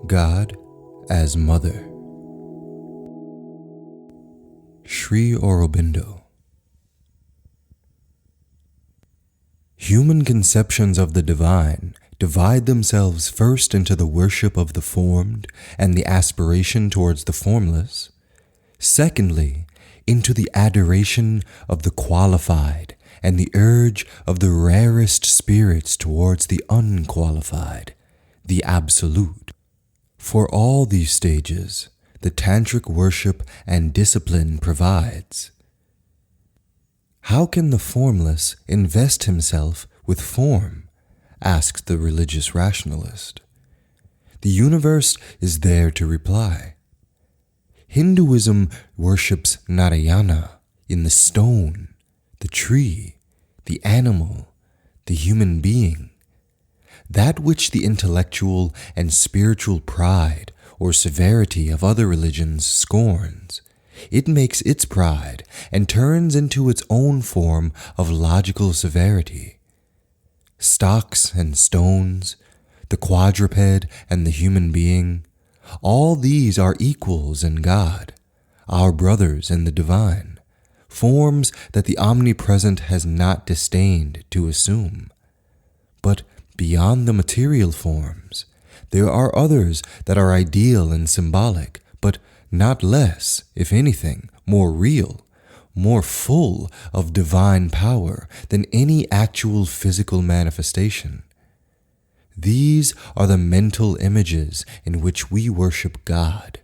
God as Mother. Sri Aurobindo. Human conceptions of the divine divide themselves first into the worship of the formed and the aspiration towards the formless, secondly, into the adoration of the qualified and the urge of the rarest spirits towards the unqualified, the absolute. For all these stages, the tantric worship and discipline provides. How can the formless invest himself with form? Asks the religious rationalist. The universe is there to reply. Hinduism worships Narayana in the stone, the tree, the animal, the human being. That which the intellectual and spiritual pride or severity of other religions scorns, it makes its pride and turns into its own form of logical severity. Stocks and stones, the quadruped and the human being, all these are equals in God, our brothers in the divine, forms that the omnipresent has not disdained to assume. But beyond the material forms, there are others that are ideal and symbolic, but not less, if anything, more real, more full of divine power than any actual physical manifestation. These are the mental images in which we worship God.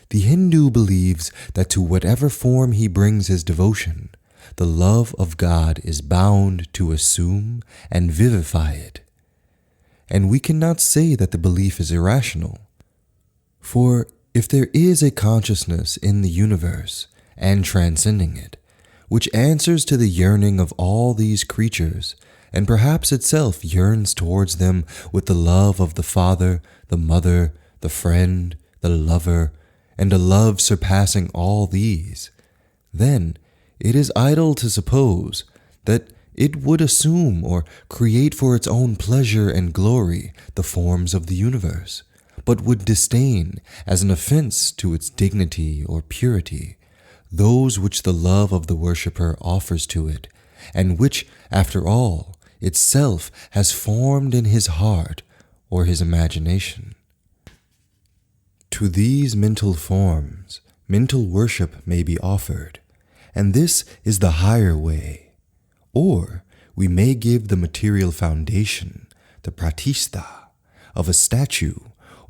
The Hindu believes that to whatever form he brings his devotion, the love of God is bound to assume and vivify it. And we cannot say that the belief is irrational. For if there is a consciousness in the universe and transcending it, which answers to the yearning of all these creatures, and perhaps itself yearns towards them with the love of the father, the mother, the friend, the lover, and a love surpassing all these, then it is idle to suppose that it would assume or create for its own pleasure and glory the forms of the universe, but would disdain, as an offense to its dignity or purity, those which the love of the worshipper offers to it, and which, after all, itself has formed in his heart or his imagination. To these mental forms, mental worship may be offered, and this is the higher way. Or we may give the material foundation, the pratishta, of a statue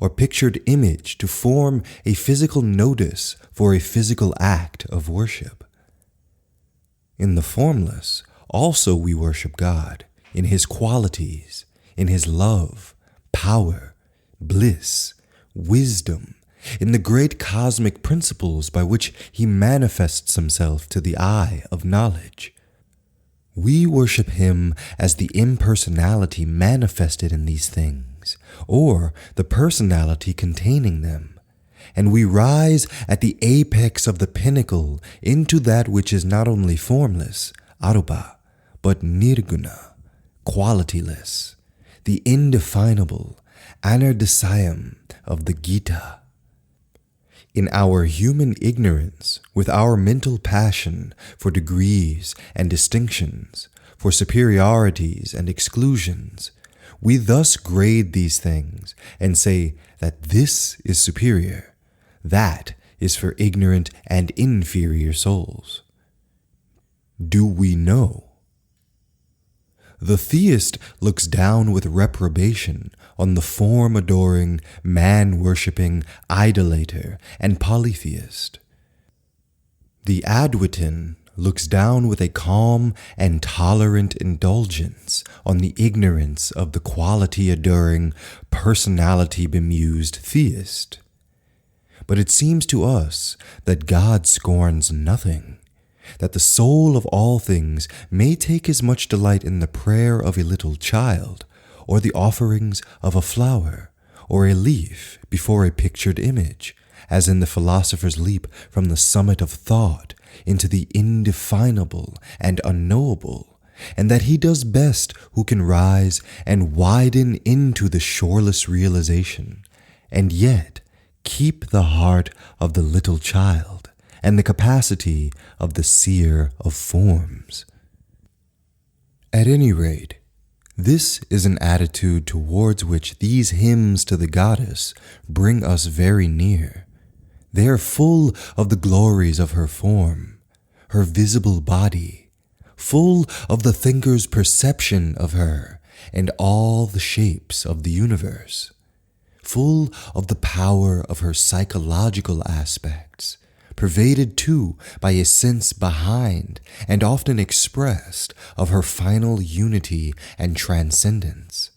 or pictured image to form a physical notice for a physical act of worship. In the formless, also we worship God in His qualities, in His love, power, bliss, wisdom, in the great cosmic principles by which He manifests Himself to the eye of knowledge. We worship Him as the impersonality manifested in these things, or the personality containing them, and we rise at the apex of the pinnacle into that which is not only formless, arupa, but nirguna, qualityless, the indefinable, anardasayam of the Gita. In our human ignorance, with our mental passion for degrees and distinctions, for superiorities and exclusions, we thus grade these things and say that this is superior, that is for ignorant and inferior souls. Do we know? The theist looks down with reprobation on the form-adoring, man-worshipping idolater and polytheist. The Adwaitin looks down with a calm and tolerant indulgence on the ignorance of the quality-adoring, personality-bemused theist. But it seems to us that God scorns nothing, that the soul of all things may take as much delight in the prayer of a little child, or the offerings of a flower, or a leaf before a pictured image, as in the philosopher's leap from the summit of thought into the indefinable and unknowable, and that he does best who can rise and widen into the shoreless realization, and yet keep the heart of the little child and the capacity of the seer of forms. At any rate, this is an attitude towards which these hymns to the goddess bring us very near. They are full of the glories of her form, her visible body, full of the thinker's perception of her and all the shapes of the universe, full of the power of her psychological aspects, pervaded too by a sense behind and often expressed of her final unity and transcendence.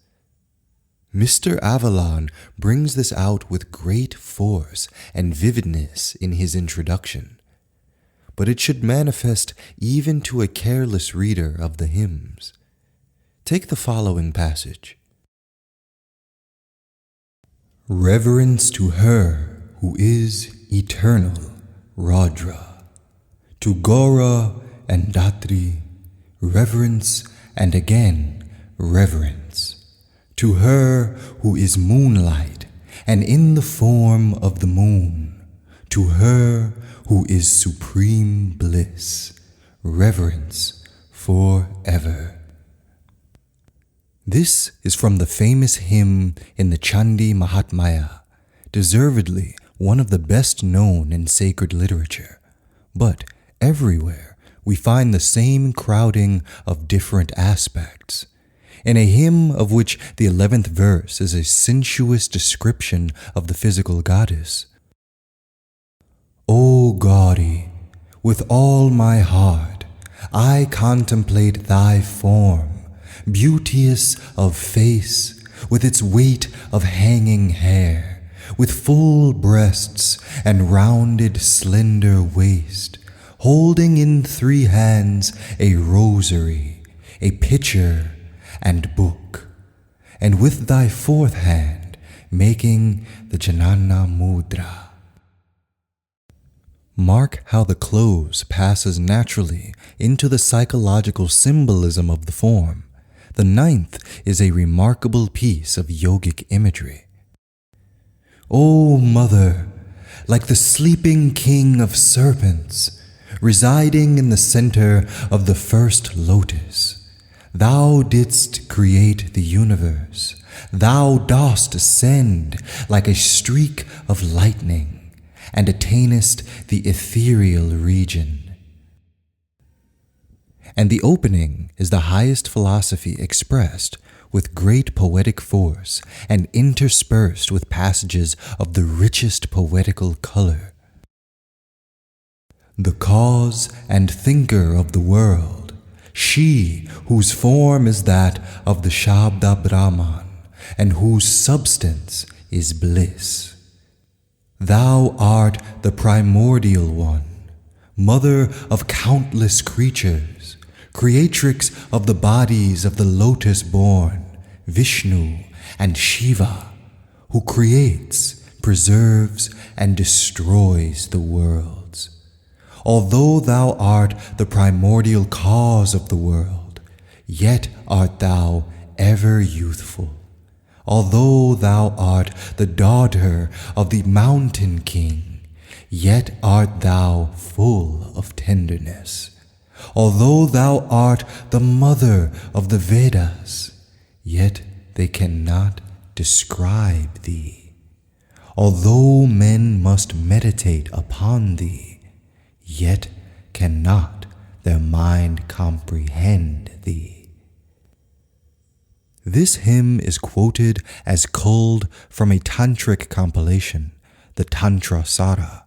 Mr. Avalon brings this out with great force and vividness in his introduction, but it should manifest even to a careless reader of the hymns. Take the following passage. Reverence to her who is eternal, Raudra. To Gora and Datri, reverence and again reverence. To her who is moonlight and in the form of the moon, to her who is supreme bliss, reverence forever. This is from the famous hymn in the Chandi Mahatmya, deservedly one of the best known in sacred literature, but everywhere we find the same crowding of different aspects. In a hymn of which the 11th verse is a sensuous description of the physical goddess. O Gauri, with all my heart I contemplate thy form, beauteous of face, with its weight of hanging hair, with full breasts and rounded slender waist, holding in 3 hands a rosary, a pitcher and book, and with thy 4th hand making the Janana Mudra. Mark how the close passes naturally into the psychological symbolism of the form. The 9th is a remarkable piece of yogic imagery. O Mother, like the sleeping king of serpents, residing in the center of the first lotus, thou didst create the universe. Thou dost ascend like a streak of lightning, and attainest the ethereal region. And the opening is the highest philosophy expressed with great poetic force and interspersed with passages of the richest poetical color. The cause and thinker of the world, she whose form is that of the Shabda Brahman, and whose substance is bliss. Thou art the primordial one, mother of countless creatures, creatrix of the bodies of the lotus-born, Vishnu and Shiva, who creates, preserves, and destroys the worlds. Although thou art the primordial cause of the world, yet art thou ever youthful. Although thou art the daughter of the mountain king, yet art thou full of tenderness. Although thou art the mother of the Vedas, yet they cannot describe thee. Although men must meditate upon thee, yet cannot their mind comprehend thee. This hymn is quoted as culled from a tantric compilation, the Tantra Sara.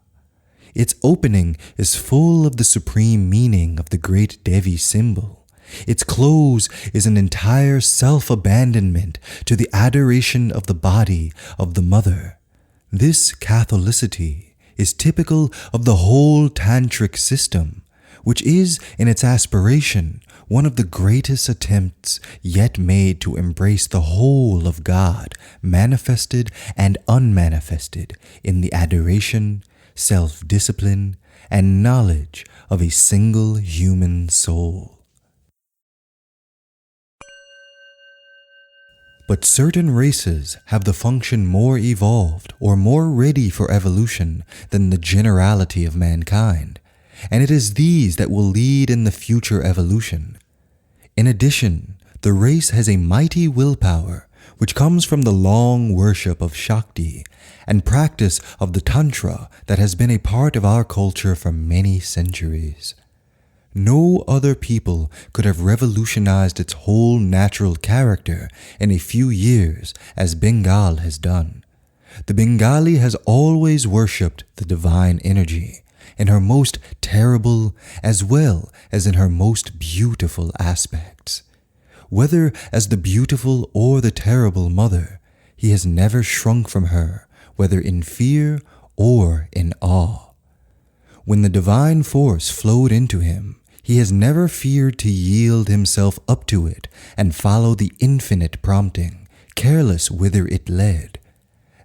Its opening is full of the supreme meaning of the great Devi symbol. Its close is an entire self-abandonment to the adoration of the body of the mother. This Catholicity is typical of the whole tantric system, which is, in its aspiration, one of the greatest attempts yet made to embrace the whole of God, manifested and unmanifested, in the adoration, self-discipline, and knowledge of a single human soul. But certain races have the function more evolved or more ready for evolution than the generality of mankind, and it is these that will lead in the future evolution. In addition, the race has a mighty willpower which comes from the long worship of Shakti and practice of the Tantra that has been a part of our culture for many centuries. No other people could have revolutionized its whole natural character in a few years as Bengal has done. The Bengali has always worshipped the divine energy in her most terrible as well as in her most beautiful aspects. Whether as the beautiful or the terrible mother, he has never shrunk from her, whether in fear or in awe. When the divine force flowed into him, he has never feared to yield himself up to it and follow the infinite prompting, careless whither it led.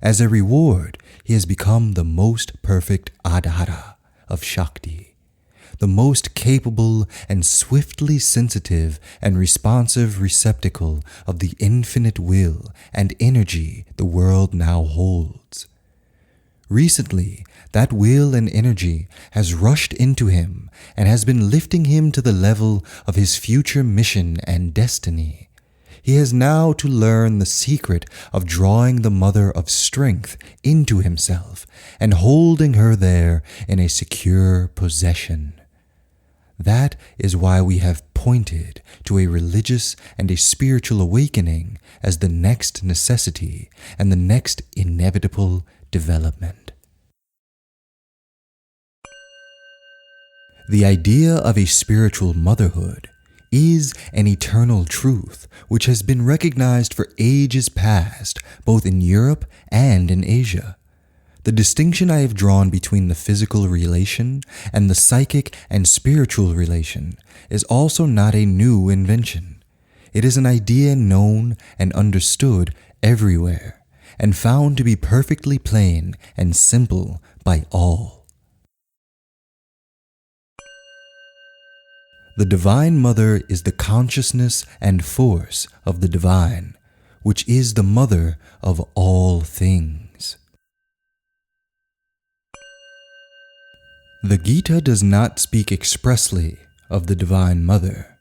As a reward, he has become the most perfect Adhara of Shakti, the most capable and swiftly sensitive and responsive receptacle of the infinite will and energy the world now holds. Recently, that will and energy has rushed into him and has been lifting him to the level of his future mission and destiny. He has now to learn the secret of drawing the mother of strength into himself and holding her there in a secure possession. That is why we have pointed to a religious and a spiritual awakening as the next necessity and the next inevitable development. The idea of a spiritual motherhood is an eternal truth which has been recognized for ages past, both in Europe and in Asia. The distinction I have drawn between the physical relation and the psychic and spiritual relation is also not a new invention. It is an idea known and understood everywhere, and found to be perfectly plain and simple by all. The Divine Mother is the consciousness and force of the divine, which is the mother of all things. The Gita does not speak expressly of the Divine Mother.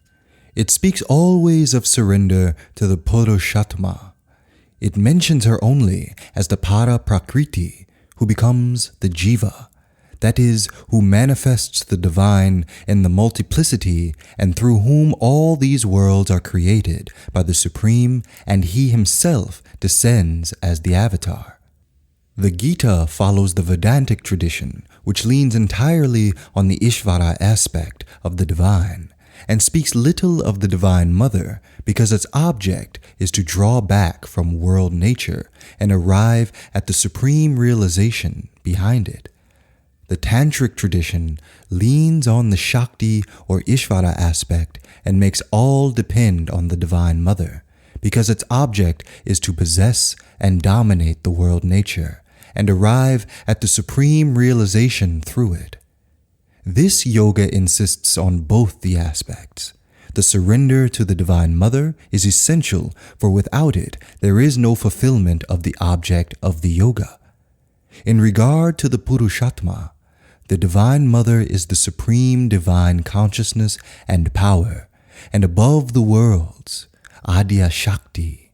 It speaks always of surrender to the Purushatma. It mentions her only as the Para Prakriti, who becomes the Jiva, that is, who manifests the divine in the multiplicity and through whom all these worlds are created by the Supreme, and he himself descends as the avatar. The Gita follows the Vedantic tradition, which leans entirely on the Ishvara aspect of the divine, and speaks little of the Divine Mother because its object is to draw back from world nature and arrive at the supreme realization behind it. The Tantric tradition leans on the Shakti or Ishvara aspect and makes all depend on the Divine Mother, because its object is to possess and dominate the world nature and arrive at the supreme realization through it. This yoga insists on both the aspects. The surrender to the Divine Mother is essential, for without it there is no fulfillment of the object of the yoga. In regard to the Purushatma, the Divine Mother is the supreme divine consciousness and power, and above the worlds, Adya Shakti.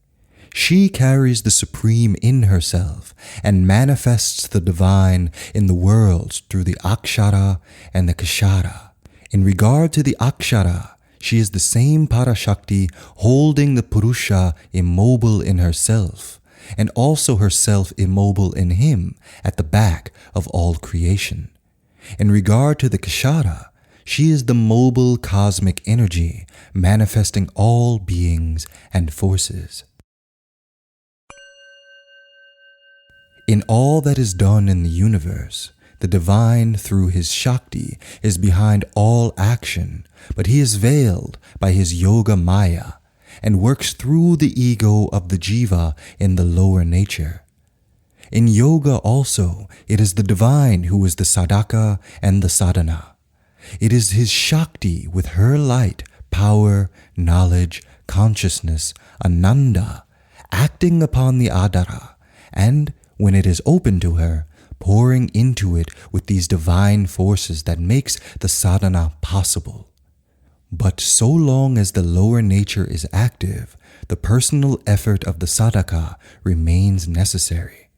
She carries the supreme in herself and manifests the divine in the worlds through the Akshara and the Kshara. In regard to the Akshara, she is the same Parashakti holding the Purusha immobile in herself, and also herself immobile in him at the back of all creation. In regard to the Kshara, she is the mobile cosmic energy manifesting all beings and forces. In all that is done in the universe, the divine through his Shakti is behind all action, but he is veiled by his Yoga Maya and works through the ego of the Jiva in the lower nature. In yoga also, it is the divine who is the sadhaka and the sadhana. It is his Shakti with her light, power, knowledge, consciousness, ananda, acting upon the adara, and when it is open to her, pouring into it with these divine forces that makes the sadhana possible. But so long as the lower nature is active, the personal effort of the sadhaka remains necessary.